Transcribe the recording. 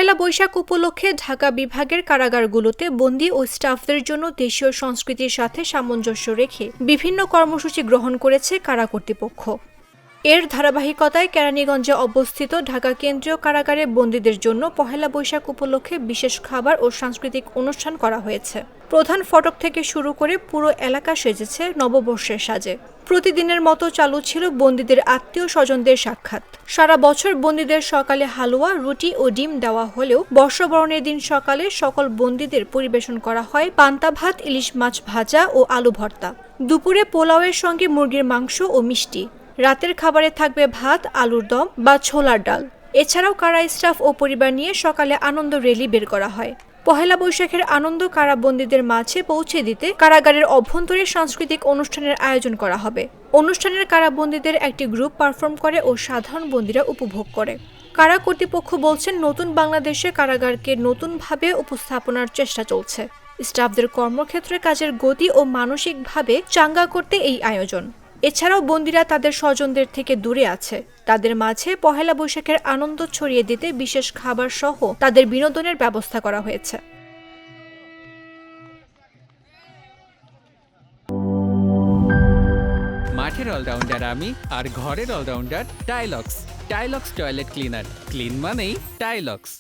পহেলা বৈশাখ উপলক্ষে ঢাকা বিভাগের কারাগারগুলোতে বন্দী ও স্টাফদের জন্য দেশীয় সংস্কৃতির সাথে সামঞ্জস্য রেখে বিভিন্ন কর্মসূচি গ্রহণ করেছে কারা কর্তৃপক্ষ। এর ধারাবাহিকতায় কেরানীগঞ্জে অবস্থিত ঢাকা কেন্দ্রীয় কারাগারে বন্দীদের জন্য পহেলা বৈশাখ উপলক্ষে বিশেষ খাবার ও সাংস্কৃতিক অনুষ্ঠান করা হয়েছে। প্রধান ফটক থেকে শুরু করে পুরো এলাকা সেজেছে নববর্ষের সাজে। প্রতিদিনের মতো চালু ছিল বন্দীদের আত্মীয় স্বজনদের সাক্ষাৎ। সারা বছর বন্দীদের সকালে হালুয়া, রুটি ও ডিম দেওয়া হলেও বর্ষবরণের দিন সকালে সকল বন্দীদের পরিবেশন করা হয় পান্তা ভাত, ইলিশ মাছ ভাজা ও আলু ভর্তা। দুপুরে পোলাওয়ের সঙ্গে মুরগির মাংস ও মিষ্টি। রাতের খাবারে থাকবে ভাত, আলুর দম বা ছোলার ডাল। এছাড়াও কারা স্টাফ ও পরিবার নিয়ে সকালে আনন্দ র্যালি বের করা হয়। পহেলা বৈশাখের আনন্দ কারাবন্দীদের মাঝে পৌঁছে দিতে কারাগারের অভ্যন্তরে সাংস্কৃতিক অনুষ্ঠানের আয়োজন করা হবে। অনুষ্ঠানের কারাবন্দীদের একটি গ্রুপ পারফর্ম করে ও সাধারণ বন্দীরা উপভোগ করে। কারা কর্তৃপক্ষ বলছেন, নতুন বাংলাদেশে কারাগারকে নতুনভাবে উপস্থাপনার চেষ্টা চলছে। স্টাফদের কর্মক্ষেত্রে কাজের গতি ও মানসিকভাবে চাঙ্গা করতে এই আয়োজন। এছাড়াও বন্দীরা তাদের স্বজনদের থেকে দূরে আছে, তাদের মাঝে পহেলা বৈশাখের আনন্দ ছড়িয়ে দিতে বিশেষ খাবার সহ তাদের বিনোদনের ব্যবস্থা করা হয়েছে। মাঠের অলরাউন্ডার আমি, আর ঘরের allrounder Tylox. Tylox toilet cleaner, clean মানেই টাইলক্স।